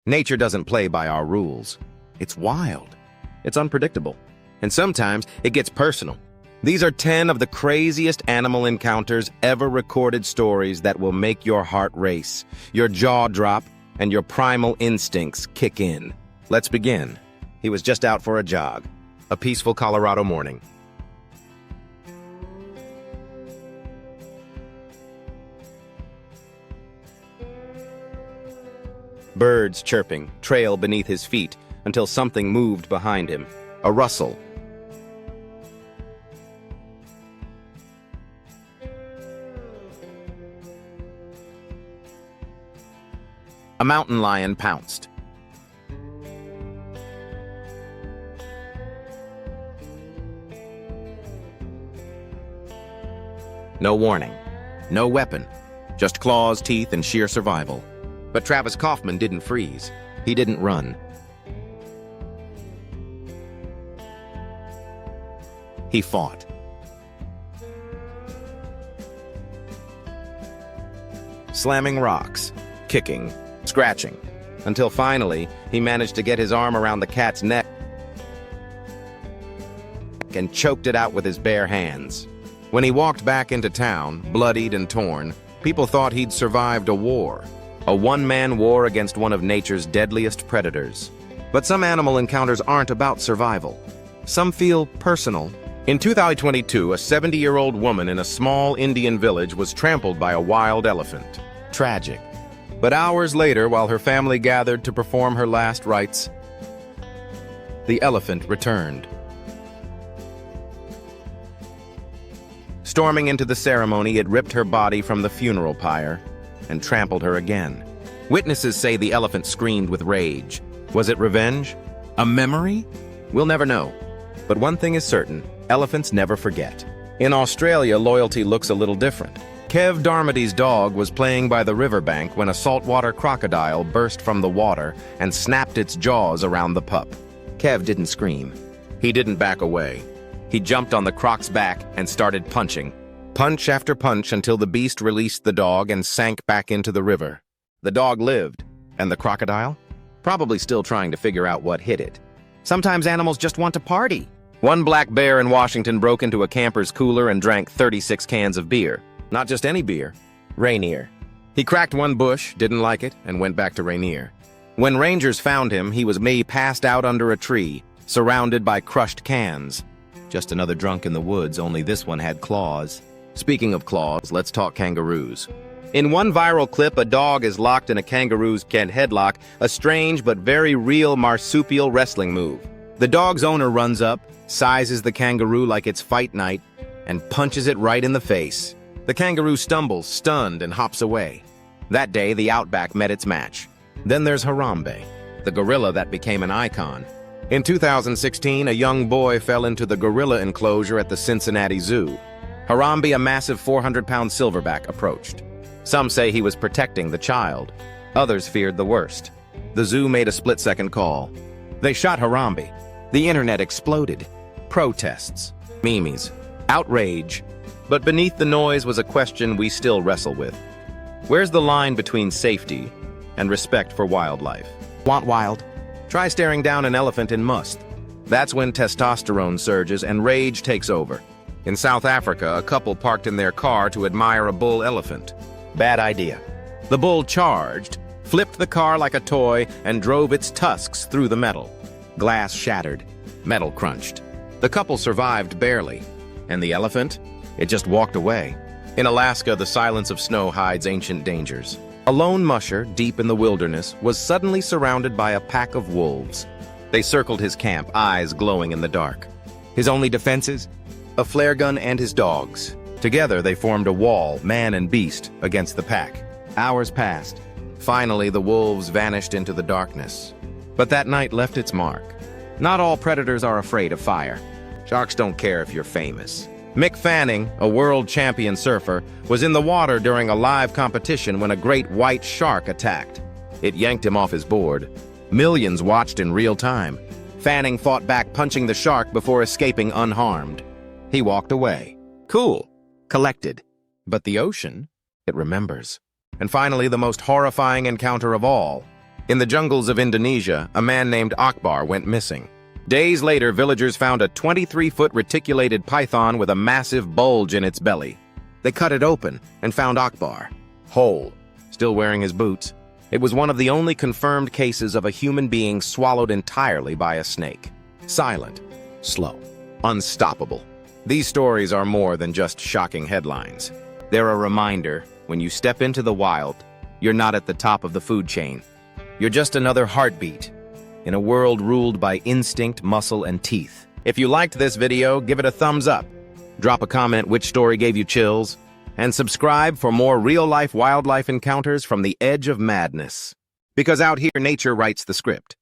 Nature doesn't play by our rules. It's wild. It's unpredictable. And sometimes it gets personal. These are 10 of the craziest animal encounters ever recorded, stories that will make your heart race, your jaw drop, and your primal instincts kick in. Let's begin. He was just out for a jog. A peaceful Colorado morning. Birds chirping trail beneath his feet until something moved behind him. A rustle. A mountain lion pounced. No warning, no weapon, just claws, teeth, and sheer survival. But Travis Kaufman didn't freeze. He didn't run. He fought. Slamming rocks, kicking, scratching, until finally he managed to get his arm around the cat's neck and choked it out with his bare hands. When he walked back into town, bloodied and torn, people thought he'd survived a war. A one-man war against one of nature's deadliest predators. But some animal encounters aren't about survival. Some feel personal. In 2022, a 70-year-old woman in a small Indian village was trampled by a wild elephant. Tragic. But hours later, while her family gathered to perform her last rites, the elephant returned. Storming into the ceremony, it ripped her body from the funeral pyre and trampled her again. Witnesses say the elephant screamed with rage. Was it revenge? A memory? We'll never know. But one thing is certain, elephants never forget. In Australia, loyalty looks a little different. Kev Darmody's dog was playing by the riverbank when a saltwater crocodile burst from the water and snapped its jaws around the pup. Kev didn't scream. He didn't back away. He jumped on the croc's back and started punching. Punch after punch until the beast released the dog and sank back into the river. The dog lived, and the crocodile? Probably still trying to figure out what hit it. Sometimes animals just want to party. One black bear in Washington broke into a camper's cooler and drank 36 cans of beer. Not just any beer, Rainier. He cracked one bush, didn't like it, and went back to Rainier. When rangers found him, he was passed out under a tree, surrounded by crushed cans. Just another drunk in the woods, only this one had claws. Speaking of claws, let's talk kangaroos. In one viral clip, a dog is locked in a kangaroo's headlock, a strange but very real marsupial wrestling move. The dog's owner runs up, sizes the kangaroo like it's fight night, and punches it right in the face. The kangaroo stumbles, stunned, and hops away. That day, the outback met its match. Then there's Harambe, the gorilla that became an icon. In 2016, a young boy fell into the gorilla enclosure at the Cincinnati Zoo. Harambe, a massive 400-pound silverback, approached. Some say he was protecting the child. Others feared the worst. The zoo made a split-second call. They shot Harambe. The internet exploded. Protests, memes, outrage. But beneath the noise was a question we still wrestle with. Where's the line between safety and respect for wildlife? Want wild? Try staring down an elephant in musth. That's when testosterone surges and rage takes over. In South Africa, a couple parked in their car to admire a bull elephant. Bad idea. The bull charged, flipped the car like a toy, and drove its tusks through the metal. Glass shattered, metal crunched. The couple survived barely. And the elephant? It just walked away. In Alaska, the silence of snow hides ancient dangers. A lone musher, deep in the wilderness, was suddenly surrounded by a pack of wolves. They circled his camp, eyes glowing in the dark. His only defenses? A flare gun and his dogs. Together, they formed a wall, man and beast, against the pack. Hours passed. Finally, the wolves vanished into the darkness. But that night left its mark. Not all predators are afraid of fire. Sharks don't care if you're famous. Mick Fanning, a world champion surfer, was in the water during a live competition when a great white shark attacked. It yanked him off his board. Millions watched in real time. Fanning fought back, punching the shark before escaping unharmed. He walked away. Cool. Collected. But the ocean, it remembers. And finally, the most horrifying encounter of all. In the jungles of Indonesia, a man named Akbar went missing. Days later, villagers found a 23-foot reticulated python with a massive bulge in its belly. They cut it open and found Akbar, whole, still wearing his boots. It was one of the only confirmed cases of a human being swallowed entirely by a snake. Silent, slow, unstoppable. These stories are more than just shocking headlines. They're a reminder, when you step into the wild, you're not at the top of the food chain. You're just another heartbeat in a world ruled by instinct, muscle, and teeth. If you liked this video, give it a thumbs up. Drop a comment which story gave you chills, and subscribe for more real-life wildlife encounters from the edge of madness. Because out here, nature writes the script.